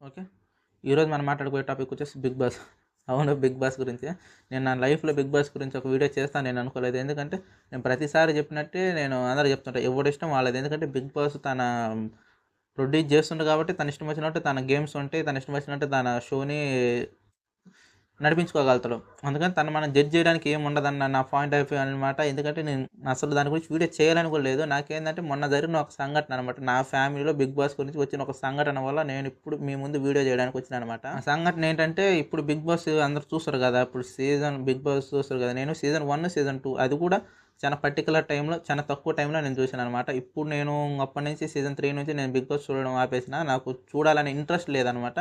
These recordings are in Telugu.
ఓకే. ఈరోజు మనం మాట్లాడుకునే టాపిక్ వచ్చేసి బిగ్ బాస్. అవును. బిగ్ బాస్ గురించే. నేను నా లైఫ్‌లో బిగ్ బాస్ గురించి ఒక వీడియో చేస్తాను నేను అనుకోలేదు. ఎందుకంటే నేను ప్రతిసారి చెప్పినట్టే నేను అందరికి చెప్తుంటా. ఎవడిష్టం వాళ్ళది. ఎందుకంటే బిగ్ బాస్ తన ప్రొడ్యూస్ చేస్తుండు కాబట్టి తన ఇష్టం వచ్చినట్టు తన గేమ్స్ ఉంటాయి. తన ఇష్టం వచ్చినట్టు తన షోని నడిపించుకోగలుగుతాడు. అందుకని తను మనం జడ్జ్ చేయడానికి ఏమి ఉండదన్న నా పాయింట్ ఆఫ్ వ్యూ అనమాట. ఎందుకంటే నేను అసలు దాని గురించి వీడియో చేయాలని కూడా లేదు. నాకేందంటే మొన్న జరిగిన ఒక సంఘటన అనమాట. నా ఫ్యామిలీలో బిగ్ బాస్ గురించి వచ్చిన ఒక సంఘటన వల్ల నేను ఇప్పుడు మీ ముందు వీడియో చేయడానికి వచ్చినాననమాట. ఆ సంఘటన ఏంటంటే ఇప్పుడు బిగ్ బాస్ అందరూ చూస్తారు కదా! ఇప్పుడు బిగ్ బాస్ చూస్తారు కదా! నేను సీజన్ 1, సీజన్ 2 అది కూడా చాలా పర్టిక్యులర్ టైంలో చాలా తక్కువ టైంలో నేను చూశాననమాట. ఇప్పుడు నేను అప్పటి నుంచి సీజన్ 3 నుంచి నేను బిగ్ బాస్ చూడడం ఆపేసిన. నాకు చూడాలని ఇంట్రెస్ట్ లేదనమాట.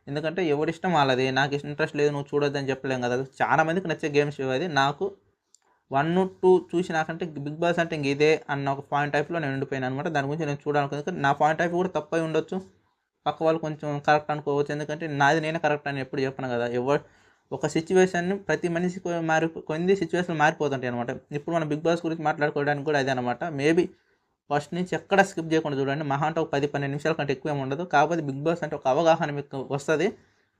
ఎందుకంటే ఎవడిష్టం వాళ్ళది. నాకు ఇంట్రెస్ట్ లేదు నువ్వు చూడొద్దని చెప్పలేం కదా! చాలా మందికి నచ్చే గేమ్ షో అది. నాకు 1, 2 చూసి నాకంటే బిగ్ బాస్ అంటే ఇంక ఇదే అన్న ఒక పాయింట్ ఆఫ్ వ్యూలో నేను ఉండిపోయాననమాట. దాని గురించి నేను చూడాలనుకున్నాను. నా పాయింట్ ఆఫ్ వ్యూ కూడా తప్పై ఉండొచ్చు. పక్క వాళ్ళు కొంచెం కరెక్ట్ అనుకోవచ్చు. ఎందుకంటే నాది నేనే కరెక్ట్ అని ఎప్పుడు చెప్పను కదా! ఒక సిట్యుయేషన్‌ని ప్రతి మనిషి కొన్ని సిట్యుయేషన్‌లు మారిపోతుంటాయనమాట. ఇప్పుడు మనం బిగ్ బాస్ గురించి మాట్లాడుకోవడానికి కూడా అదే అనమాట. మేబీ ఫస్ట్ నుంచి ఎక్కడ స్కిప్ చేయకుండా చూడండి. మహా అంటే ఒక 10, 12 నిమిషాల కంటే ఎక్కువేమి ఉండదు. కాకపోతే బిగ్ బాస్ అంటే ఒక అవగాహన మీకు వస్తది.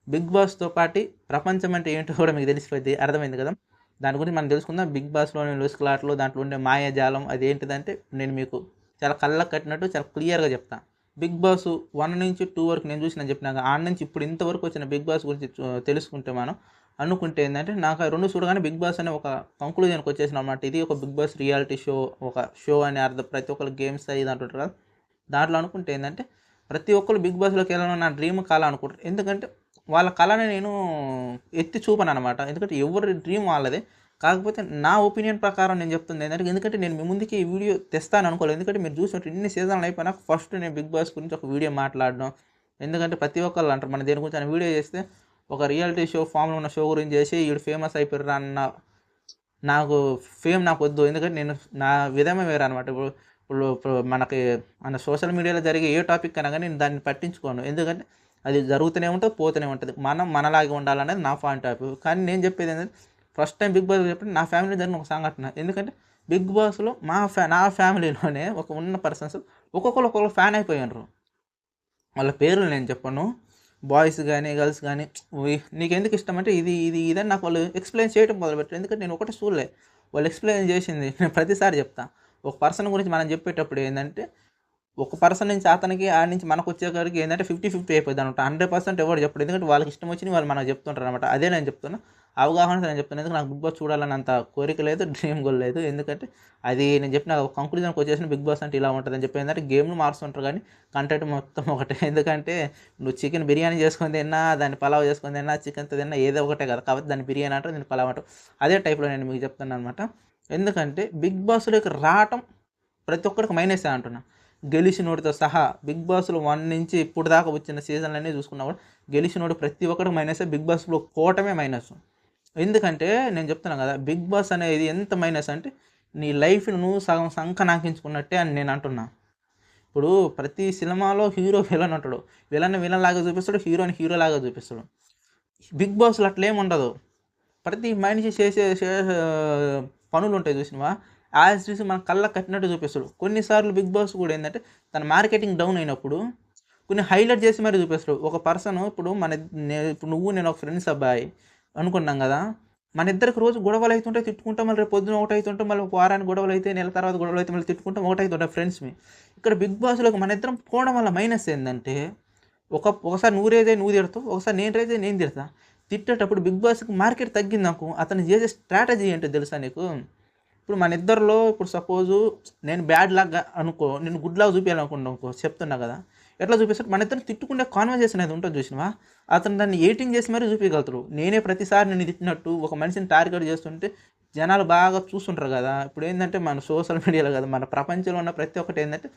బిగ్ బాస్‌తో పాటి ప్రపంచం అంటే ఏంటో కూడా మీకు తెలిసిపోద్ది. అర్థమైంది కదా! దాని గురించి మనం తెలుసుకుందాం. బిగ్ బాస్‌లోని లొసుకులాటలు, దాంట్లో ఉండే మాయాజాలం అదేంటిదంటే నేను మీకు చాలా కళ్ళకి కట్టినట్టు చాలా క్లియర్‌గా చెప్తా. బిగ్ బాస్ 1 నుంచి 2 వరకు నేను చూసినని చెప్పినాక ఆడ నుంచి ఇప్పుడు ఇంతవరకు వచ్చిన బిగ్ బాస్ గురించి తెలుసుకుంటే మనం అనుకుంటే ఏందంటే నాకు ఆ 2 చూడగానే బిగ్ బాస్ అనే ఒక కంక్లూజన్‌కి వచ్చేసాననమాట. ఇది ఒక బిగ్ బాస్ రియాలిటీ షో, ఒక షో అని అర్థం. ప్రతి ఒక్కళ్ళు గేమ్స్ ఇది అంటుంటారు కదా! దాంట్లో అనుకుంటే ఏందంటే ప్రతి ఒక్కళ్ళు బిగ్ బాస్‌లోకి వెళ్ళాలని నా డ్రీమ్ కల అనుకుంటారు. ఎందుకంటే వాళ్ళ కళని నేను ఎత్తి చూపననమాట. ఎందుకంటే ఎవరి డ్రీమ్ వాళ్ళదే. కాకపోతే నా ఒపీనియన్ ప్రకారం నేను చెప్తుంది ఏంటంటే, ఎందుకంటే నేను మీ ముందుకి ఈ వీడియో తెస్తాను అనుకోలేదు. ఎందుకంటే మీరు చూసినట్టు ఇన్ని సీజన్‌లు అయిపోయినాక ఫస్ట్ నేను బిగ్ బాస్ గురించి ఒక వీడియో మాట్లాడడం. ఎందుకంటే ప్రతి ఒక్కళ్ళు అంటారు మనం దేని గురించి వీడియో చేస్తే ఒక రియాలిటీ షో ఫామ్‌లో ఉన్న షో గురించి చేసి ఈడు ఫేమస్ అయిపోయారురా అన్న నాకు ఫేమ్ నాకొద్దు. ఎందుకంటే నేను నా విధమే వేరనమాట. ఇప్పుడు ఇప్పుడు ఇప్పుడు మనకి మన సోషల్ మీడియాలో జరిగే ఏ టాపిక్ అయినా గానీ నేను దాన్ని పట్టించుకోను. ఎందుకంటే అది జరుగుతూనే ఉంటది, పోతూనే ఉంటది. మనం మనలాగే ఉండాలనేది నా పాయింట్ ఆఫ్ వ్యూ. కానీ నేను చెప్పేదేంటంటే ఫస్ట్ టైమ్ బిగ్ బాస్ చెప్పినప్పుడు నా ఫ్యామిలీలో జరిగిన ఒక సంఘటన. ఎందుకంటే బిగ్ బాస్‌లో నా ఫ్యామిలీలోనే ఒక ఉన్న పర్సన్స్ ఒక్కొక్కళ్ళు ఫ్యాన్ అయిపోయిండ్రు. వాళ్ళ పేర్లు నేను చెప్పను. బాయ్స్ గానీ, గర్ల్స్ గానీ నీకెందుకు ఇష్టమంటే ఇదని నాకు వాళ్ళు ఎక్స్‌ప్లెయిన్ చేయడం మొదలుపెట్టారు. ఎందుకంటే నేను ఒకటే చూడలే. వాళ్ళు ఎక్స్‌ప్లెయిన్ చేసింది నేను ప్రతిసారి చెప్తా. ఒక పర్సన్ గురించి మనం చెప్పేటప్పుడు ఏందంటే ఒక పర్సన్ నుంచి అతనికి, ఆడ నుంచి మనకొచ్చేసరికి ఏందంటే 50, 50 అయిపోద్దనమాట. 100% ఎవడు చెప్పడు. ఎందుకంటే వాళ్ళకి ఇష్టం వచ్చినయి వాళ్ళు మనకు చెప్తుంటారనమాట. అదే నేను చెప్తున్నా. అవగాహనతో నేను చెప్తున్నా. ఎందుకంటే నాకు బిగ్ బాస్ చూడాలన్నంత కోరిక లేదు, డ్రీమ్ కూడా లేదు. ఎందుకంటే అది నేను చెప్పిన ఒక కంక్లూజన్‌కి వచ్చేసిన బిగ్ బాస్ అంటే ఇలా ఉంటదని చెప్పి ఏందంటే గేమ్‌లు మారుస్తుంటారు గానీ కంటెంట్ మొత్తం ఒకటే. ఎందుకంటే నువ్వు చికెన్ బిర్యానీ చేసుకొని తిన్నా, దాన్ని పలావ్ చేసుకొని తిన్నా, చికెన్‌తో తిన్నా ఏదో ఒకటే కదా! కాకపోతే దాన్ని బిర్యానీ అంటారు, దీన్ని పలావ్ అంటారు. అదే టైప్‌లో నేను మీకు చెప్తున్నాననమాట. ఎందుకంటే బిగ్ బాస్‌లోకి రావటం ప్రతి ఒక్కడికి మైనసే అంటున్నా. గెలిచినోడితో సహా బిగ్ బాస్‌లో 1 నుంచి ఇప్పుడు దాకా వచ్చిన సీజన్‌లన్నీ చూసుకున్నా కూడా గెలిచినోడు ప్రతి ఒక్కడికి మైనసే. బిగ్ బాస్‌లో పోవటమే మైనస్. ఎందుకంటే నేను చెప్తున్నా కదా! బిగ్ బాస్ అనేది ఎంత మైనస్ అంటే నీ లైఫ్‌ని నువ్వు సగం సంకనాకించుకున్నట్టే అని నేను అంటున్నా. ఇప్పుడు ప్రతి సినిమాలో హీరో విలన్ ఉంటాడు. విలన్‌ని విలన్ లాగా చూపిస్తాడు. హీరోని హీరో లాగా చూపిస్తాడు. బిగ్ బాస్‌లో అట్లేముండదు. ప్రతి మనిషి చేసే పనులుంటాయి చూసినవా? యాజ్ ఇట్ ఈజ్ మన కళ్ళకి కట్టినట్టు చూపిస్తాడు. కొన్నిసార్లు బిగ్ బాస్ కూడా ఏందంటే, తన మార్కెటింగ్ డౌన్ అయినప్పుడు కొన్ని హైలైట్ చేసి మరీ చూపిస్తాడు. ఒక పర్సన్ ఇప్పుడు ఇప్పుడు నువ్వు నేను ఒక ఫ్రెండ్స్ అబ్బాయి అనుకున్నాం గదా! మన ఇద్దరికి రోజు గొడవలైతుంటాయి, తిట్టుకుంటాం. మళ్ళీ రేపు పొద్దున ఒకటైతుంటాం. మళ్ళీ ఒక వారానికి గొడవలైతే, నెల తర్వాత గొడవలైతే మళ్ళీ తిట్టుకుంటాం. ఒకటైతుంటాం ఫ్రెండ్స్‌మి. ఇక్కడ బిగ్ బాస్‌లోకి మనిద్దరం పోవడం వల్ల మైనస్ ఏందంటే, ఒకసారి నువ్వు రేజ్ అయ్యి నువ్వు తిడతావు. ఒకసారి నేను రేజ్ అయ్యి నేను తిడతా. తిట్టేటప్పుడు బిగ్ బాస్‌కి మార్కెట్ తగ్గిందనుకో, అతను చేసే స్ట్రాటజీ ఏంటో తెలుసా నీకు? ఇప్పుడు మన ఇద్దరిలో ఇప్పుడు సపోజు నేను బ్యాడ్ లాగా అనుకో, నేను గుడ్ లాగా చూపియాలనుకున్నాననుకో చెప్తున్నా కదా! ఎట్లా చూపిస్తాడు మన ఇద్దరం తిట్టుకునే కాన్వర్జేషన్ అనేది ఉంటది చూసినవా? అతను దాన్ని ఎడిటింగ్ చేసి మరీ చూపియగలుగుతాడు. నేనే ప్రతిసారి నిన్ను తిట్టినట్టు ఒక మనిషిని టార్గెట్ చేస్తుంటే జనాలు బాగా చూస్తుంటారు కదా! ఇప్పుడేందంటే మన సోషల్ మీడియాలో కాదు మన ప్రపంచంలో ఉన్న ప్రతి ఒక్కటి ఏందంటే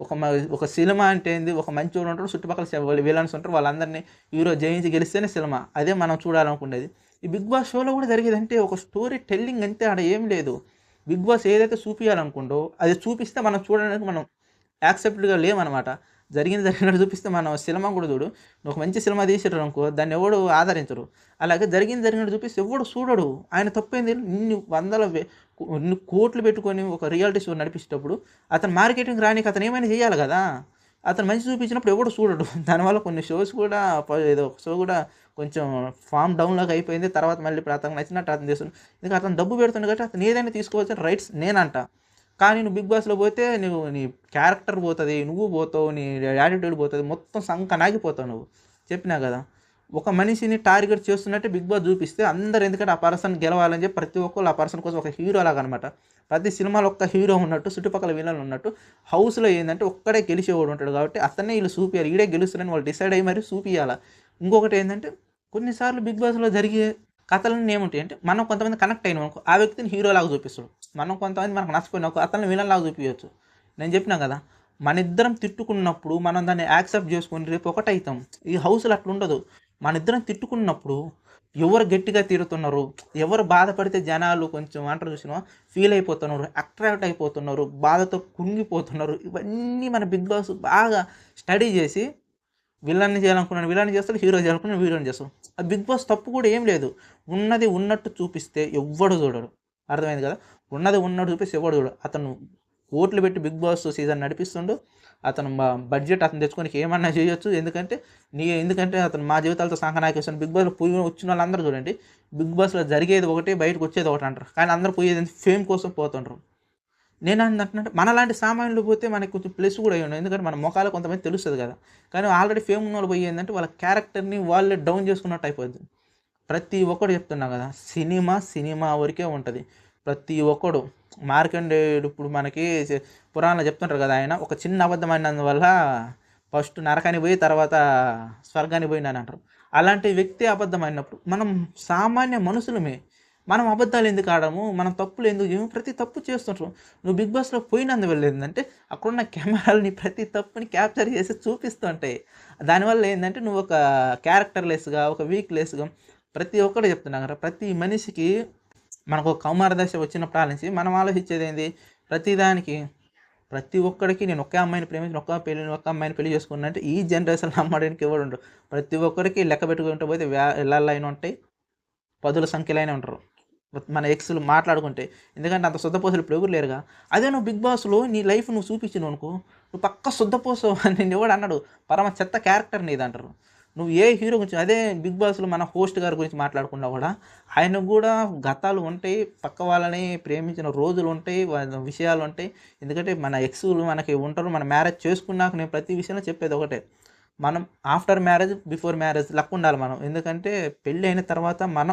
ఒక మ ఒక సినిమా అంటే ఏంది? ఒక మంచోడు ఉంటాడు. చుట్టుపక్కల విలన్స్ ఉంటారు. వాళ్ళందరిని హీరో జయించి గెలిస్తేనే సినిమా. అదే మనం చూడాలనుకునేది. ఈ బిగ్ బాస్ షోలో కూడా జరిగేదంటే ఒక స్టోరీ టెల్లింగ్ అంతే ఆడ ఏం లేదు. బిగ్ బాస్ ఏదైతే చూపియాలనుకుంటో అది చూపిస్తే మనం చూడడానికి మనం యాక్సెప్టెడ్‌గా లేమనమాట. జరిగింది జరిగినట్టు చూపిస్తే మనం సినిమా కూడా చూడు. నువ్వు ఒక మంచి సినిమా తీసిర్రనుకో దాన్ని ఎవడు ఆదరించరు. అలాగే జరిగింది జరిగినట్టు చూపిస్తే ఎవ్వడు చూడడు. ఆయన తప్పేంది? ఇన్ని వందల ఇన్ని కోట్లు పెట్టుకొని ఒక రియాలిటీ షో నడిపించేటప్పుడు అతను మార్కెటింగ్ రానీకి అతను ఏమైనా చేయాలి గదా! అతను మంచి చూపించినప్పుడు ఎవడు చూడడు. దానివల్ల కొన్ని షోస్ కూడా ఏదో ఒక షో కూడా కొంచెం ఫార్మ్ డౌన్‌లాగా అయిపోయింది. తర్వాత మళ్ళీ ఇప్పుడు అతనికి నచ్చినట్టు అతను చేస్తుండు. ఎందుకంటే అతను డబ్బు పెడుతుండు కాబట్టి అతను ఏదైనా తీసుకోవాల్సిన రైట్స్ నేనంట. కానీ నువ్వు 'బిగ్ బాస్‌లో' పోతే నువ్వు నీ క్యారెక్టర్ పోతది. నువ్వు పోతావు. నీ యాటిట్యూడ్ పోతది. మొత్తం సంకనాగిపోతావు నువ్వు. చెప్పినా కదా! ఒక మనిషిని టార్గెట్ చేస్తున్నట్టే 'బిగ్ బాస్' చూపిస్తే అందరూ ఎందుకంటే ఆ పర్సన్ గెలవాలని చెప్పి ప్రతి ఒక్కళ్ళు ఆ పర్సన్ కోసం ఒక హీరోలాగా అనమాట. ప్రతి సినిమాలో ఒక్క హీరో ఉన్నట్టు చుట్టుపక్కల విలన్లు ఉన్నట్టు హౌస్‌లో ఏందంటే ఒక్కడే గెలిచేవాడు ఉంటాడు కాబట్టి అతన్నే ఈళ్ళు చూపియాలి. ఈడే గెలుస్తాడని వాళ్ళు డిసైడ్ అయ్యి మరి చూపియాల. ఇంకొకటి ఏందంటే కొన్నిసార్లు 'బిగ్ బాస్‌లో' జరిగే కథలన్నీ ఏముంటాయి అంటే మనం కొంతమంది కనెక్ట్ అయినామనుకో ఆ వ్యక్తిని హీరోలాగా చూపిస్తాడు. మనం కొంతమంది మనకు నచ్చపోయినామనుకో అతన్ని విలన్‌లాగా చూపియొచ్చు. నేను చెప్పినా కదా! మనిద్దరం తిట్టుకున్నప్పుడు మనం దాన్ని యాక్సెప్ట్ చేసుకొని రేపు ఒకటైతాం. ఈ హౌస్‌లో అట్లుండదు. మనిద్దరం తిట్టుకున్నప్పుడు ఎవరు గట్టిగా తిడుతున్నారు, ఎవరు బాధపడితే జనాలు కొంచెం అంటారు చూసినావా ఫీల్ అయిపోతున్నారు, అట్రాక్ట్ అయిపోతున్నారు, బాధతో కుంగిపోతున్నారు. ఇవన్నీ మన 'బిగ్ బాస్' బాగా స్టడీ చేసి విలన్ని చేయాలనుకున్నాను విలన్ని చేస్తాడు, హీరో చేయాలనుకున్నాను హీరోని చేస్తాడు. ఆ 'బిగ్ బాస్' తప్పు కూడా ఏం లేదు. ఉన్నది ఉన్నట్టు చూపిస్తే ఎవ్వడు చూడడు. అర్థమైంది కదా! ఉన్నది ఉన్నట్టు చూపిస్తే ఎవడు చూడడు. అతను కోట్లు పెట్టి 'బిగ్ బాస్' సీజన్ నడిపిస్తుండు. అతను బడ్జెట్ అతను తెచ్చుకోనికి ఏమన్నా చేయొచ్చు. ఎందుకంటే అతను మా జీవితాలతో సంకనాకిస్తాడు. 'బిగ్ బాస్‌లో' పోయి వచ్చినోళ్ళందరూ చూడండి. 'బిగ్ బాస్‌లో' జరిగేది ఒకటి, బయటకు వచ్చేది ఒకటి అంటారు. కానీ అందరూ పోయేది ఫేమ్ కోసం పోతుంటారు. నేనంటున్నట్టు మనలాంటి సామాన్యులు పోతే మనకి కొంచెం ప్లస్ కూడా అయ్యుండు. ఎందుకంటే మన మొఖాలు కొంతమంది తెలుస్తది కదా! కానీ ఆల్రెడీ ఫేమ్ ఉన్నోళ్ళు పోయి ఏందంటే వాళ్ళ క్యారెక్టర్‌ని వాళ్ళే డౌన్ చేసుకున్నట్టు అయిపోద్ది. ప్రతి ఒక్కడు చెప్తున్నా కదా! సినిమా, సినిమా వరకే ఉంటది. ప్రతి ఒక్కడు మార్కండేయుడు ఇప్పుడు మనకి పురాణంలో చెప్తుంటారు కదా! ఆయన ఒక చిన్న అబద్ధం ఆడినందువల్ల ఫస్ట్ నరకానికి పోయి తర్వాత స్వర్గానికి పోయిండనంటారు. అలాంటి వ్యక్తి అబద్ధం ఆడినప్పుడు మనం సామాన్య మనుషులమే. మనం అబద్ధాలు ఎందుకు ఆడము? మనం తప్పులు ఎందుకు చేయము? ప్రతి తప్పు చేస్తుంటాం. నువ్వు 'బిగ్ బాస్‌లో' పోయినందువల్ల ఏందంటే అక్కడున్న కెమెరాలు నీ ప్రతి తప్పుని క్యాప్చర్ చేసి చూపిస్తూ ఉంటాయి. దానివల్ల ఏందంటే నువ్వు ఒక క్యారెక్టర్‌లెస్‌గా, ఒక వీక్‌లెస్‌గా ప్రతి ఒక్కటి చెప్తున్నా కదా! ప్రతి మనిషికి మనకు కౌమార దశ వచ్చినప్పుడు ఆనించి మనం ఆలోచించేదేంది? ప్రతిదానికి ప్రతి ఒక్కడికి నేను ఒకే అమ్మాయిని ప్రేమించిన ఒక్క అమ్మాయిని పెళ్లి చేసుకున్నా అంటే ఈ జనరేషన్‌లో నమ్మడానికి ఎవడుండడు. ప్రతి ఒక్కరికి లెక్క పెట్టుకుంటూ పోతే వేలల్లో ఉంటాయి. పదుల సంఖ్యలోనే ఉంటారు. మన ఎక్స్‌లు మాట్లాడుకుంటే. ఎందుకంటే అంత సుద్దపోసలు ఇప్పుడు ఎవరు లేరుగా. అదే నువ్వు 'బిగ్ బాస్‌లో' నీ లైఫ్ నువ్వు చూపించినావనుకో, నువ్వు పక్కా సుద్దపోసవు అని నిన్నెవడు అనడు. పరమ చెత్త క్యారెక్టర్ నీదంటారు. నువ్వు ఏ హీరో గురించి అదే 'బిగ్ బాస్‌లో' మన హోస్ట్ గారి గురించి మాట్లాడుకున్నా గూడా, ఆయనకు గూడా గతాలు ఉంటాయి. పక్క వాళ్ళని ప్రేమించిన రోజులుంటాయి. విషయాలుంటాయి. ఎందుకంటే మన ఎక్స్‌లు మనకి ఉంటారు. మనం మ్యారేజ్ చేసుకున్నాక నేను ప్రతి విషయంలో చెప్పేది ఒకటే. మనం ఆఫ్టర్ మ్యారేజ్, బిఫోర్ మ్యారేజ్ లెక్కుండాలి మనం. ఎందుకంటే పెళ్లి అయిన తర్వాత మన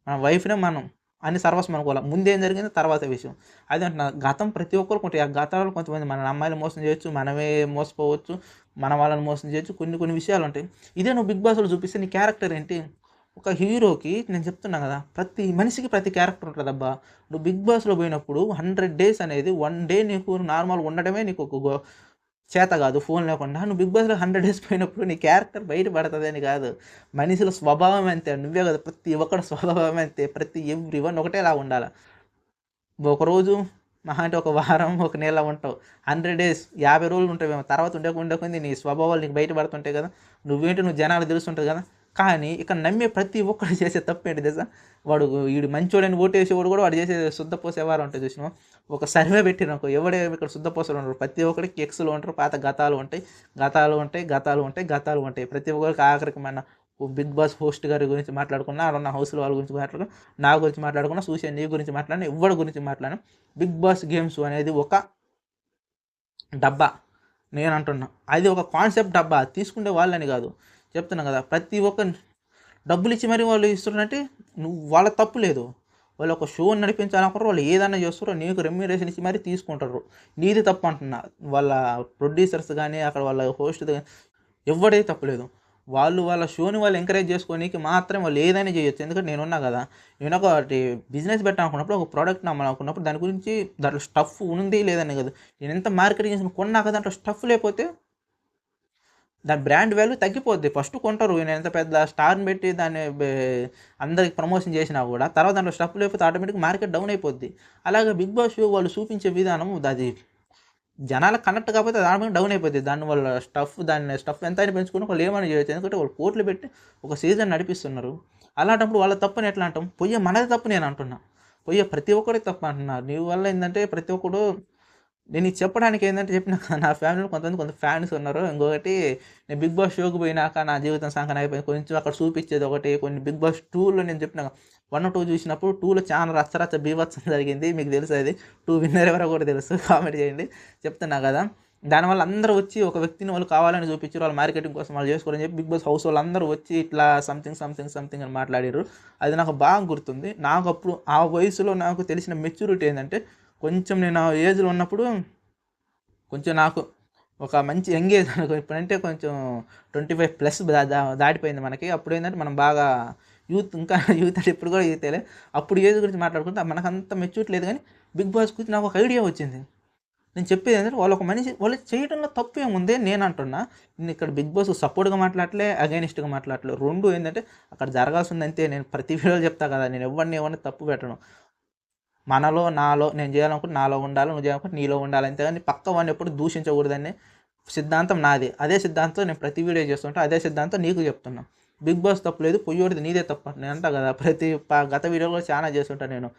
వైఫ్‌నే మనం అన్ని సర్వస్వం అనుకోవాలి. ముందేం జరిగిందో తర్వాత విషయం. అదే అంటున్నా గతం ప్రతి ఒక్కరికి ఉంటాయి. ఆ గతాలు కొంతమంది మన అమ్మాయిలు మోసం చేయొచ్చు. మనమే మోసపోవచ్చు. మన వాళ్ళని మోసం చేయొచ్చు. కొన్ని కొన్ని విషయాలుంటాయి. ఇదే నువ్వు 'బిగ్ బాస్‌లో' చూపిస్తే నీ క్యారెక్టర్ ఏంటి? ఒక హీరోకి నేను చెప్తున్నా గదా! ప్రతి మనిషికి ప్రతి క్యారెక్టర్ ఉంటదబ్బా! నువ్వు 'బిగ్ బాస్‌లో' పోయినప్పుడు 100 డేస్ అనేది 1 డే నీకు నార్మల్‌గా ఉండడమే నీకు ఒక చేత గాదు ఫోన్ లేకుండా. నువ్వు 'బిగ్ బాస్‌లో' 100 డేస్ పోయినప్పుడు నీ క్యారెక్టర్ బయట పడతదని గాదు. మనిషిల స్వభావం అంతే. నువ్వే గాదు ప్రతి ఒక్కడి స్వభావం అంతే. ప్రతి ఎవ్రీవన్ ఒకటేలాగా ఉండాల. ఒకరోజు మహా అంటే ఒక వారం, ఒక నెల ఉంటావు. 100 డేస్ 50 రోజులు ఉంటావేమో. తర్వాత ఉండకుండానే నీ స్వభావాలు నీకు బయట పడుతుంటాయి గదా! నువ్వు జనాలకు తెలుస్తుంటది గదా! కానీ ఇక్కడ నమ్మే ప్రతి ఒక్కడు చేసే తప్పేంటి తెలుసా? ఈడు మంచోడని ఓటేసేవాడు గూడా వాడు చేసే శుద్ధపోస వ్యవహారం ఉంటది చూసినావా? ఒక సర్వే పెట్టిరనుకో ఎవడేమి ఇక్కడ శుద్ధపోసలు ఉండరు. ప్రతి ఒక్కడికి ఎక్స్‌లు ఉంటారు. పాత గతాలు ఉంటాయి. గతాలు ఉంటాయి. ప్రతి ఒక్కరికి ఆఖరికి మన 'బిగ్ బాస్' హోస్ట్ గారి గురించి మాట్లాడుకున్నా, ఆడున్న హౌస్‌లో వాళ్ళ గురించి మాట్లాడుకున్నా, నా గురించి మాట్లాడుకున్నా, చూసే నీ గురించి మాట్లాడినా, ఎవ్వడి గురించి మాట్లాడినా 'బిగ్ బాస్' గేమ్స్ అనేది ఒక డబ్బా. నేనంటున్నా. అది ఒక కాన్సెప్ట్ డబ్బా. తీసుకునే వాళ్ళని గాదు. చెప్తున్నా గదా! ప్రతి ఒక్క డబ్బులిచ్చి మరి వాళ్ళు ఇస్తున్నారంటే వాళ్ళ తప్పు లేదు. వాళ్ళు ఒక షోని నడిపించాలనుకున్నారు. వాళ్ళు ఏదన్నా చేస్తుర్రు. నీకు రెమ్యూనరేషన్ ఇచ్చి మరి తీసుకుంటారు. నీది తప్పు అంటున్నా. వాళ్ళ ప్రొడ్యూసర్స్ గాని, అక్కడ వాళ్ళ హోస్ట్‌ది గాని ఎవ్వడిది తప్పు లేదు. వాళ్ళ షోని వాళ్ళు ఎంకరేజ్ చేసుకోనీకి మాత్రం వాళ్ళు ఏదైనా చేయొచ్చు. ఎందుకంటే నేనున్నా గదా! నేనొకటి బిజినెస్ పెట్టాలనుకున్నప్పుడు, ఒక ప్రొడక్ట్‌ని అమ్మాలనుకున్నప్పుడు దాని గురించి దాంట్లో స్టఫ్ ఉంది లేదని గాదు. నేనెంత మార్కెటింగ్ చేసి కొన్నాక దాంట్లో స్టఫ్ లేపోతే దాని బ్రాండ్ వాల్యూ తగ్గిపోద్ది. ఫస్ట్ కొంటారు. నేనెంత పెద్ద స్టార్‌ని పెట్టి దాన్ని అందరికి ప్రమోషన్ చేసినా గూడా తర్వాత దాంట్లో స్టఫ్ లేకపోతే ఆటోమేటిక్‌గా మార్కెట్ డౌన్ అయిపోద్ది. అలాగే 'బిగ్ బాస్' షో వాళ్ళు చూపించే విధానం అది జనాలకు కనెక్ట్ కాకపోతే అది ఆటోమేటిక్‌గా డౌన్ అయిపోద్ది. దాని స్టఫ్ ఎంతైనా పెంచుకొని వాళ్ళు ఏమైనా చేయొచ్చు. ఎందుకంటే వాళ్ళు కోట్లు పెట్టి ఒక సీజన్ నడిపిస్తున్నారు. అలాంటప్పుడు వాళ్ళ తప్పని ఎట్లా అంటాం? మనది తప్పు నేను అంటున్నా. ప్రతి ఒక్కడిది తప్పు అంటున్నా. నీ వల్ల ఏందంటే ప్రతి ఒక్కడు నేను ఇది చెప్పడానికి ఏందంటే చెప్పినా కదా, నా ఫ్యామిలీలో కొంత ఫ్యాన్స్ ఉన్నారు. ఇంకొకటి నేను 'బిగ్ బాస్' షోకి పోయినాక నా జీవితం సంకనాకి అయిపోయింది. కొంచెం అక్కడ చూపిచ్చేది ఒకటి, కొన్ని 'బిగ్ బాస్ 2లో' నేను చెప్పినా కదా, 1, 2 చూసినప్పుడు 2లో చాలా రచ్చ బీభత్సం జరిగింది. మీకు తెలుసు అది. 2 విన్నర్ ఎవరో కూడా తెలుసు. కామెంట్ చేయండి. చెప్తున్నా కదా! దానివల్ల అందరూ వచ్చి ఒక వ్యక్తిని వాళ్ళు కావాలని చూపిచ్చారు. వాళ్ళ మార్కెటింగ్ కోసం వాళ్ళు చేసుకోరని చెప్పి 'బిగ్ బాస్' హౌస్ వాళ్ళందరూ వచ్చి ఇట్లా సంథింగ్ అని మాట్లాడిర్రు. అది నాకు బాగా గుర్తుంది. నాకప్పుడు ఆ వయసులో నాకు తెలిసిన మెచ్యూరిటీ ఏందంటే, కొంచెం నేను ఆ ఏజ్‌లో ఉన్నప్పుడు కొంచెం నాకు ఒక మంచి యంగ్ ఏజ్ అనుకో. ఇప్పుడంటే కొంచెం 25 ప్లస్ దాటిపోయింది మనకి. అప్పుడేందంటే మనం బాగా ఇంకా యూత్ అంటే ఇప్పుడు కూడా యూతేలే. అప్పుడు ఏజ్ గురించి మాట్లాడుకుంటే మనకంత మెచ్యూరిటీ లేదు గానీ, 'బిగ్ బాస్' గురించి నాకు ఒక ఐడియా వచ్చింది. నేను చెప్పేదేంటంటే వాళ్ళొక మనిషి వాళ్ళు చేయడంలో తప్పేముంది నేనంటున్నా. నేనిక్కడ 'బిగ్ బాస్' సపోర్ట్‌గా మాట్లాడట్లే, అగైనిస్ట్‌గా మాట్లాడట్లే. 2 ఏందంటే అక్కడ జరగాల్సిందంతే. నేను ప్రతి వీడియోలో చెప్తా కదా! నేను ఎవరిని తప్పు పెట్టను. నాలో నేను చేయాలనుకుంటే నాలో ఉండాలి. నువ్వు చేయాలనుకుంటే నీలో ఉండాలి. అంతేగాని పక్క వాడిని ఎప్పుడు దూషించకూడదని సిద్ధాంతం నాది. అదే సిద్ధాంతం నేను ప్రతి వీడియో చేస్తుంటా. అదే సిద్ధాంతం నీకు చెప్తున్నా. 'బిగ్ బాస్' తప్పు లేదు. పొయ్యోడిది నీదే తప్పు. నేను అంటా కదా! గత వీడియోలో కూడా చానా చేసుంటా నేను.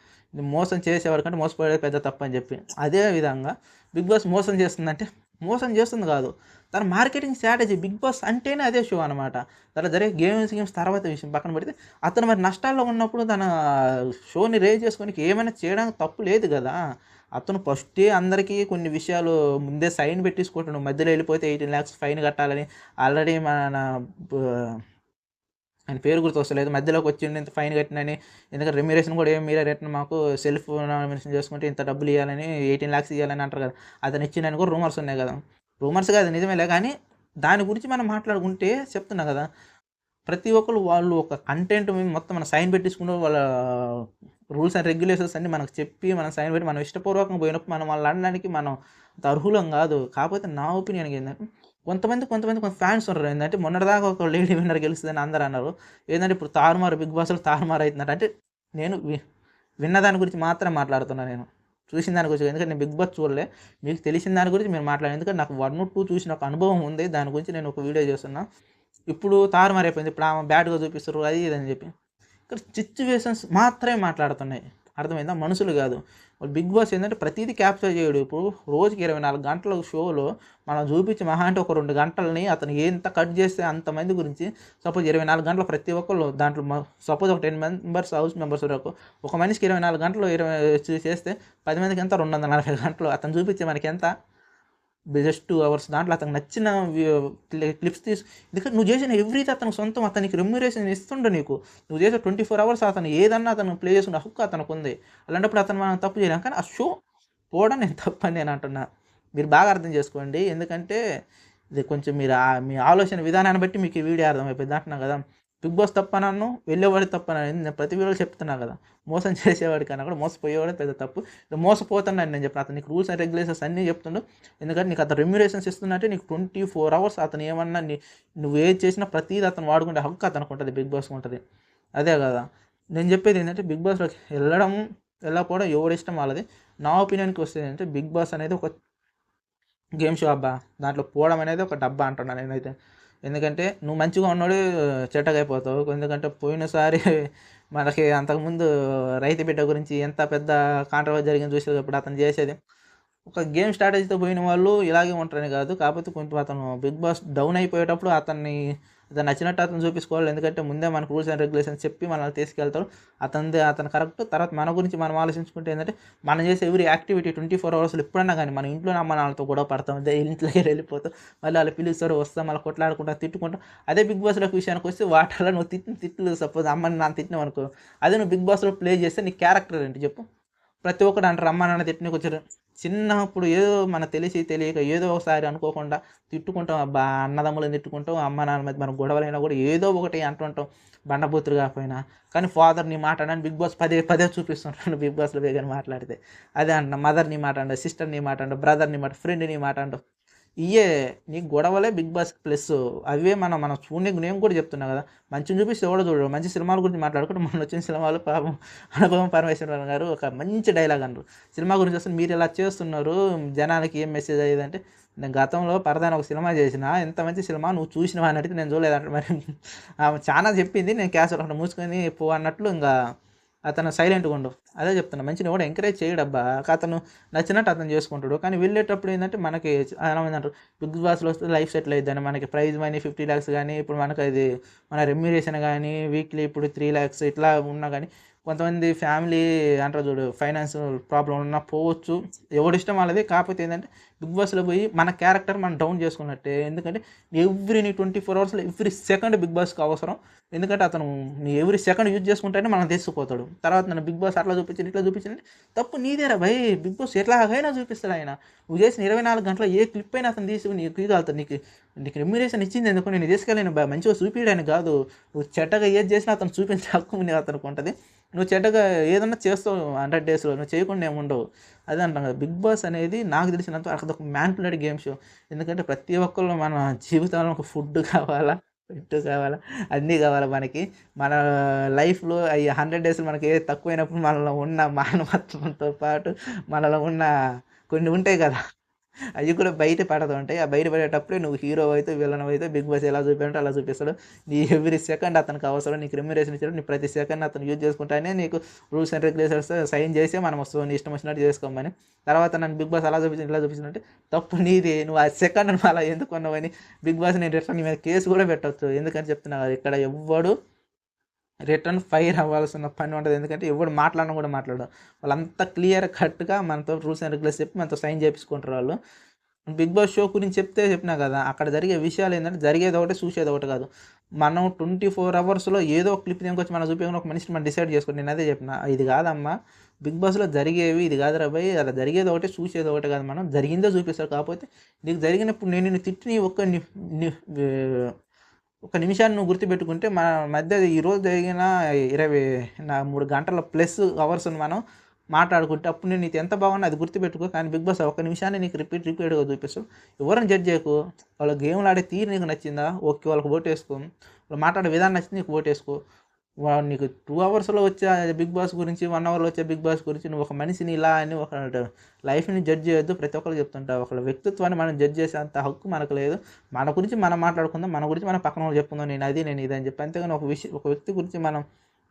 మోసం చేసేవాడికంటే మోసపోయేదే పెద్ద తప్పని చెప్పి. అదే విధంగా 'బిగ్ బాస్' మోసం చేస్తుందంటే, మోసం చేస్తుంది కాదు. తన మార్కెటింగ్ స్ట్రాటజీ 'బిగ్ బాస్' అంటేనే అదే షో అనమాట. దాంట్లో జరిగే గేమ్స్ తర్వాత విషయం పక్కన పెడితే, అతను మరి నష్టాల్లో ఉన్నప్పుడు తన షోని రేజ్ చేసుకోనికి ఏమైనా చేయడానికి తప్పు లేదు గదా! అతను ఫస్టే అందరికీ కొన్ని విషయాలు ముందే సైన్ పెట్టేసుకుంటుండు. మధ్యలో ఎళ్ళిపోతే 18,00,000 ఫైన్ కట్టాలని. ఆల్రెడీ మన బ ఆయన పేరు గుర్తొస్తలేదు. మధ్యలోకి వచ్చిండు ఇంత ఫైన్ కట్టినని. ఎందుకంటే రెమ్యునరేషన్ కూడా ఏమి మీరే రిటర్న్ మాకు సెల్ఫ్ నామినేషన్ చేసుకుంటే ఇంత డబ్బులు ఇయ్యాలని 18,00,000 ఇయ్యాలని అంటారు కదా! అతను ఇచ్చిండని కూడా రూమర్స్ ఉన్నాయి గదా! రూమర్స్ కాదు నిజమేలే గానీ, దాని గురించి మనం మాట్లాడుకుంటే చెప్తున్నా గదా! ప్రతి ఒక్కళ్ళు వాళ్ళు ఒక కంటెంట్ మీద మొత్తం మనం సైన్ పెట్టించుకుంటూ వాళ్ళ రూల్స్ అండ్ రెగ్యులేషన్స్ అన్నీ మనకు చెప్పి, మనం సైన్ పెట్టి మనం ఇష్టపూర్వకంగా పోయినప్పుడు మనం వాళ్ళని అనడానికి మనం అంత అర్హులం గాదు. కాకపోతే నా ఒపీనియన్ ఏందంటే కొంత ఫ్యాన్స్ ఉన్నారు. ఏందంటే మొన్నటిదాకా ఒక లేడీ విన్నర్ గెలుస్తదని అందరూ అన్నారు. ఏందంటే ఇప్పుడు తారుమారు 'బిగ్ బాస్'లో తారుమారు అయితుందట. అంటే నేను విన్న దాని గురించి మాత్రమే మాట్లాడుతున్నా నేను. చూసిన దాని గురించి ఎందుకంటే నేను 'బిగ్ బాస్' చూడలే. మీకు తెలిసిన దాని గురించి మీరు మాట్లాడండి. ఎందుకంటే నాకు 1, 2 చూసిన ఒక అనుభవం ఉంది. దాని గురించి నేను ఒక వీడియో చేస్తున్నా. ఇప్పుడు తారుమారైపోయింది. ఇప్పుడు ఆమె బ్యాడ్‌గా చూపిస్తుర్రు అది ఇది అని చెప్పి. ఇక్కడ సిట్యుయేషన్స్ మాత్రమే మాట్లాడుతున్నాయి. అర్థమైందా? మనుషులు గాదు. వాళ్ళు 'బిగ్ బాస్' ఏందంటే ప్రతీదీ క్యాప్చర్ చేయడు. ఇప్పుడు రోజుకి 24 గంటల షోలో మనం చూపించి మహా అంటే ఒక 2 గంటలని అతను ఎంత కట్ చేస్తే అంతమంది గురించి సపోజ్ 24 గంటలు ప్రతి ఒక్కళ్ళు దాంట్లో సపోజ్ ఒక 10 మెంబర్స్ హౌస్ మెంబర్స్ వరకు ఒక మనిషికి 24 గంటలు చేస్తే 10 మందికి ఎంత 240 గంటలు అతను చూపించే మనకెంత? జస్ట్ 2 అవర్స్ దాంట్లో అతనికి నచ్చిన క్లిప్స్ ఎందుకంటే నువ్వు చేసిన ఎవ్రీథింగ్ అతనికి సొంతం. అతనికి రెమ్యునరేషన్ ఇస్తుండు నీకు. నువ్వు చేసే 24 అవర్స్ అతను ఏదన్నా అతను ప్లే చేసుకునే హక్కు అతనుకుంది. అలాంటప్పుడు అతను మనం తప్పు చేయలేం. కానీ ఆ షో పోవడం నేను తప్పని నేను అంటున్నా. మీరు బాగా అర్థం చేసుకోండి. ఎందుకంటే ఇది కొంచెం మీ ఆలోచన విధానాన్ని బట్టి మీకు ఈ వీడియో అర్థమైపోద్ది అంటున్నా కదా! 'బిగ్ బాస్' తప్పనను, వెళ్ళేవాడిది తప్పనను నేను ప్రతి వీడియోలో చెప్తున్నా కదా! మోసం చేసేవాడి కన్నా కూడా మోసపోయేవాడే పెద్ద తప్పు. మోసపోతున్నాను నేను చెప్పిన. అతనికి రూల్స్ అండ్ రెగ్యులేషన్స్ అన్నీ చెప్తుండు. ఎందుకంటే నీకు అతను రెమ్యునరేషన్స్ ఇస్తున్నట్టే నీకు 24 అవర్స్ అతను ఏమన్నా నువ్వేది చేసినా ప్రతీది అతను వాడుకునే హక్కు అతనుకుంటది. 'బిగ్ బాస్‌కి' ఉంటది. అదే గదా! నేను చెప్పేది ఏంటంటే 'బిగ్ బాస్‌లోకి' వెళ్ళకపోవడం ఎవరిష్టం వాళ్ళది. నా ఒపీనియన్‌కి వస్తే ఏంటంటే 'బిగ్ బాస్' అనేది ఒక గేమ్ షో అబ్బా! దాంట్లో పోవడం అనేది ఒక డబ్బా అంటున్నా నేనైతే. ఎందుకంటే నువ్వు మంచిగా ఉన్నోడు చెడ్డగయిపోతావు. ఎందుకంటే పోయినసారి మనకి అంతకుముందు రైతు బిడ్డ గురించి ఎంత పెద్ద కాంట్రవర్సీ జరిగింది చూసావు ఇప్పుడు అతను చేసేది. ఒక గేమ్ స్ట్రాటజీతో పోయిన వాళ్ళు ఇలాగే ఉంటారని కాదు. కాకపోతే కొంచెం అతను 'బిగ్ బాస్' డౌన్ అయిపోయేటప్పుడు అతను నచ్చినట్టు అతను చూపించుకోవాలి. ఎందుకంటే ముందే మనకు రూల్స్ అండ్ రెగ్యులేషన్స్ చెప్పి మనల్ని తీసుకెళ్తాడు. అతను కరెక్ట్. తర్వాత మన గురించి మనం ఆలోచించుకుంటే ఏంటంటే మనం చేసే ఎవ్రీ యాక్టివిటీ 24 అవర్స్‌లో ఎప్పుడన్నా గానీ మన ఇంట్లో అమ్మ నాన్నలతో గొడవ పడతాం. ఇంట్లోకి వెళ్ళిపోతాం. మళ్ళీ ఆళ్ళు పిలుస్తారు వస్తాం. మళ్ళీ కొట్లాడుకుంటాం, తిట్టుకుంటాం. అదే 'బిగ్ బాస్‌లోకి' విషయానికొస్తే వాటిల్లో నువ్వు తిట్టిన తిట్లు సపోజ్ అమ్మని నాన్న తిట్టినావనుకో, అదే నువ్వు 'బిగ్ బాస్‌లో' ప్లే చేస్తే నీ క్యారెక్టర్ ఏంటి చెప్పు? ప్రతి ఒక్కడు అంటారు అమ్మ నాన్న తిట్టనీకొచ్చారు. చిన్నప్పుడు ఏదో మనకు తెలిసి తెలియక ఏదో ఒకసారి అనుకోకుండా తిట్టుకుంటాం. అబ్బా! అన్నదమ్ములను తిట్టుకుంటాం. అమ్మ నాన్న మధ్య మనకు గొడవలైనా కూడా ఏదో ఒకటి అంటుంటాం. బండబూతులు కాకపోయినా. కానీ ఫాదర్ నీ మాట అనని 'బిగ్ బాస్' పదే చూపిస్తుంటాడు 'బిగ్ బాస్‌లో' గాని మాట్లాడితే. అదే అంటున్నా మదర్ నీ మాట అనడు, సిస్టర్ నీ మాట అనడు, బ్రదర్ నీ మాట, ఫ్రెండ్ నీ మాట అనడు. ఇయ్యే నీకు గొడవలే 'బిగ్ బాస్‌కి' ప్లస్సు. అవే మనం చూడనీకి నేను కూడా చెప్తున్నా కదా! మంచిని చూపిస్తే ఎవడు చూడడు. మంచి సినిమాల గురించి మాట్లాడుకుంటే మొన్నొచ్చిన సినిమాలో పాపం అనుపమ పరమేశ్వరన్ గారు ఒక మంచి డైలాగ్ అన్నారు. సినిమా గురించి అసలు మీరిలా చేస్తున్నారు, జనాలకి ఏం మెసేజ్ అయ్యేదంటే, నేను గతంలో 'పరద' అని ఒక సినిమా చేసినా, ఎంత మంచి సినిమా నువ్వు చూసినవా అని అడిగితే నేను చూడలేదంట. మరి ఆమె చానా చెప్పింది. నేను క్యాషువల్ అక్కడ మూసుకొని పో అన్నట్లు ఇంగా అతను సైలెంట్‌గా ఉండు. అదే చెప్తున్నా. మంచిని ఎవడు ఎంకరేజ్ చేయడబ్బా! అతను నచ్చినట్టు అతను చేసుకుంటాడు. కానీ వెళ్ళేటప్పుడు ఏందంటే మనకి చాలామంది అంటారు, బిగ్ బాస్‌లో వస్తే లైఫ్ సెటిల్ అయిద్దని. మనకి ప్రైజ్ మనీ 50,00,000 గాని, ఇప్పుడు మనకది మన రెమ్యూనరేషన్ గాని, వీక్లీ ఇప్పుడు 3,00,000 ఇట్లా ఉన్నా గాని, కొంతమంది ఫ్యామిలీ అంటారు చూడు, ఫైనాన్షియల్ ప్రాబ్లమ్ ఉన్నా పోవచ్చు. ఎవడిష్టం వాళ్ళది. కాకపోతే ఏందంటే బిగ్ బాస్‌లో పోయి మన క్యారెక్టర్ మనం డౌన్ చేసుకున్నట్టే. ఎందుకంటే నీ 24 అవర్స్‌లో ఎవ్రీ సెకండ్ బిగ్ బాస్‌కి అవసరం. ఎందుకంటే అతను నీ ఎవ్రీ సెకండ్ యూజ్ చేసుకుంటేనే మనం తెలిసిపోతాడు. తర్వాత నన్ను బిగ్ బాస్ అట్లా చూపించిండు, ఇట్లా చూపించిండు తప్పు నీదేరా భయ్! బిగ్ బాస్ ఎట్లాగైనా చూపిస్తాడాయన. నువ్వు చేసిన 24 గంటల్లో ఏ క్లిప్ అయినా అతను తీసి నీకు ఇయగలుగుతాడు. నీకు రెమ్యునరేషన్ ఇచ్చింది ఎందుకు? నేను తీసుకెళ్ళను మంచిగా చూపియడానికి కాదు. నువ్వు చెడ్డగా ఏది చేసినా అతను చూపించే హక్కు అతనికి ఉంటది. నువ్వు చెడ్డగా ఏదన్నా చేస్తావు 100 డేస్‌లో. నువ్వు చేయకుండా ఏముండవు. అదే అంటాం కదా! బిగ్ బాస్ అనేది నాకు తెలిసినంత వరకు అదొక మ్యానిపులేటెడ్ గేమ్ షో. ఎందుకంటే ప్రతి ఒక్కళ్ళు మన జీవితంలో ఒక ఫుడ్ కావాలా, పెట్ కావాలా, అన్నీ కావాలా మనకి. మన లైఫ్‌లో ఈ 100 డేస్‌లో మనకి ఏది తక్కువైనప్పుడు మనలో ఉన్న మానవత్వంతో పాటు మనలో ఉన్న కొన్ని ఉంటాయి కదా! అవి కూడా బయట పడతా ఉంటాయి. ఆ బయట పడేటప్పుడే నువ్వు హీరోవైతే, విలన్‌వైతే బిగ్ బాస్ ఎలా చూపియాలంటే అలా చూపిస్తాడు. నీ ఎవ్రీ సెకండ్ అతనికి అవసరం. నీకు రెమ్యునరేషన్ ఇచ్చాడు. నీ ప్రతి సెకండ్ అతను యూజ్ చేసుకుంటానే నీకు రూల్స్ అండ్ రెగ్యులేషన్స్ సైన్ చేసే మనం వస్తాం. నీ ఇష్టం వచ్చినట్టు చేసుకోమని. తర్వాత నన్ను బిగ్ బాస్ అలా చూపించింది, ఇలా చూపించిందంటే తప్పు నీది. నువ్వు ఆ సెకండ్ నువ్వు అలా ఎందుకు అన్నావని బిగ్ బాస్ నేను రిటర్న్ నీ మీద కేస్ కూడా పెట్టొచ్చు. ఎందుకని చెప్తున్నా కదా! ఇక్కడ ఎవ్వడు రిటర్న్ ఫైర్ అవ్వాల్సిన పని ఉండదు. ఎందుకంటే ఎవడు మాట్లాడను కూడా మాట్లాడడు. వాళ్ళంతా క్లియర్ కట్‌గా మనతో రూల్స్ అండ్ రెగ్యులేషన్స్ చెప్పి మనతో సైన్ చేపించుకుంటారు వాళ్ళు. బిగ్ బాస్ షో గురించి చెప్పినా కదా! అక్కడ జరిగే విషయాలేంటంటే జరిగేది ఒకటి, చూసేది ఒకటి కాదు. మనం 24 అవర్స్‌లో ఏదో ఒక క్లిప్ తీసుకొచ్చి మనం చూపియకుండా ఒక మనిషిని మనం డిసైడ్ చేసుకోవాలి. నేను అదే చెప్పిన. ఇది కాదమ్మా బిగ్ బాస్‌లో జరిగేవి ఇది కాదురా భయ్! అలా జరిగేది ఒకటి, చూసేది ఒకటి కాదు మనం. జరిగిందే చూపిస్తారు. కాకపోతే నీకు జరిగినప్పుడు నేను నిన్ను తిట్టిన ఒక్క ని ని ఒక నిమిషాన్ని నువ్వు గుర్తుపెట్టుకుంటే మన మధ్య ఈరోజు జరిగిన 3 గంటల ప్లస్ అవర్స్‌ని మనం మాట్లాడుకుంటే అప్పుడు నేను నీకు ఎంత బాగున్నా అది గుర్తుపెట్టుకో. కానీ బిగ్ బాస్ ఒక్క నిమిషాన్ని నీకు రిపీటెడ్‌గా చూపిస్తాడు. ఎవరిని జడ్జ్ చేయకు. వాళ్ళ గేమ్‌లు ఆడే తీరు నీకు నచ్చిందా? ఓకే. వాళ్ళకి ఓటేసుకో. వాళ్ళు మాట్లాడే విధానం నచ్చితే నీకు ఓటేసుకో. వాడు నీకు 2 అవర్స్‌లో వచ్చే బిగ్ బాస్ గురించి, 1 అవర్‌లో వచ్చే బిగ్ బాస్ గురించి నువ్వు ఒక మనిషిని ఇలా అని ఒక లైఫ్‌ని జడ్జ్ చేయొద్దు. ప్రతి ఒక్కరికి చెప్తుంటా. ఒకళ్ళ వ్యక్తిత్వాన్ని మనం జడ్జ్ చేసేంత హక్కు మనకు లేదు. మన గురించి మనం మాట్లాడుకుందాం. మన గురించి మనం పక్కన వాళ్ళకి చెప్పుకుందాం. నేను ఇది అని చెప్పి. అంతేగాని ఒక వ్యక్తి గురించి మనం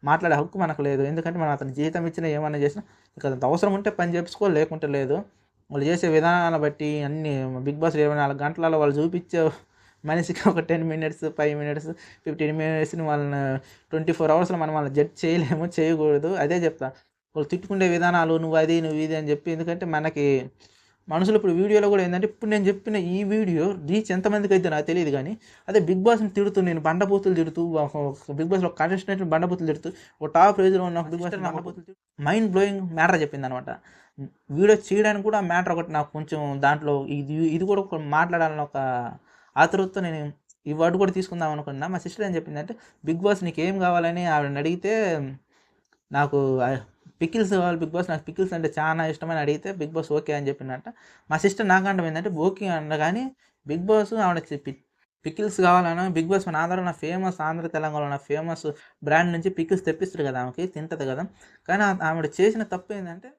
మాట్లాడే హక్కు మనకు లేదు. ఎందుకంటే మనం అతనికి జీతం ఇచ్చినా, ఏమన్నా చేసినా నీకు అంత అవసరం ఉంటే పని చేపించుకో, లేకుంటే లేదు. వాళ్ళు చేసే విధానాలను బట్టి అన్నీ బిగ్ బాస్ 24 గంటలలో వాళ్ళు చూపించే మనిషికి ఒక 10 మినిట్స్, 5 మినిట్స్, 15 మినిట్స్‌ని వాళ్ళని 24 అవర్స్‌లో మనం వాళ్ళని జడ్జ్ చేయలేము, చేయకూడదు. అదే చెప్తా. వాళ్ళు తిట్టుకునే విధానాలు నువ్వు అది, నువ్వు ఇది అని చెప్పి ఎందుకంటే మనకి మనుషులు ఇప్పుడు వీడియోలో కూడా ఏందంటే ఇప్పుడు నేను చెప్పిన ఈ వీడియో రీచ్ ఎంతమందికైద్దో నాకు తెలీదు గానీ, అదే బిగ్ బాస్‌ని తిడుతూ నేను బండబూతులు తిడుతూ బిగ్ బాస్‌లో కంటెస్టెంట్‌ని బండబూతులు తిడుతూ ఒక టాప్ రేంజ్‌లో ఉన్న బిగ్ బాస్ బండబూతులు మైండ్ బ్లోయింగ్ మ్యాటర్ చెప్పిందనమాట. వీడియో చేయడానికి కూడా మ్యాటర్ ఒకటి నాకు కొంచెం దాంట్లో ఇది కూడా ఒక మాట్లాడాలని ఒక ఆతృతతో నేను ఈ వర్డ్ కూడా తీసుకుందాం అనుకున్నా. మా సిస్టర్ ఏం చెప్పిందంటే, "బిగ్ బాస్ నీకేం కావాలని" ఆవిడని అడిగితే, నాకు పికిల్స్ కావాలి బిగ్ బాస్. నాకు పికిల్స్ అంటే చానా ఇష్టమని అడిగితే, బిగ్ బాస్ ఓకే అని చెప్పిందంట. మా సిస్టర్ నాకండం ఏందంటే, ఓకే అనగాని బిగ్ బాస్ ఆవిడకి పికిల్స్ కావాలనా బిగ్ బాస్ మన ఆంధ్రాలో ఉన్న ఫేమస్ ఆంధ్ర, తెలంగాణలో ఉన్న ఫేమస్ బ్రాండ్ నుంచి పికిల్స్ తెప్పిస్తాడు కదా! ఆమెకి తింటది కదా! కానీ ఆవిడ చేసిన తప్పేందంటే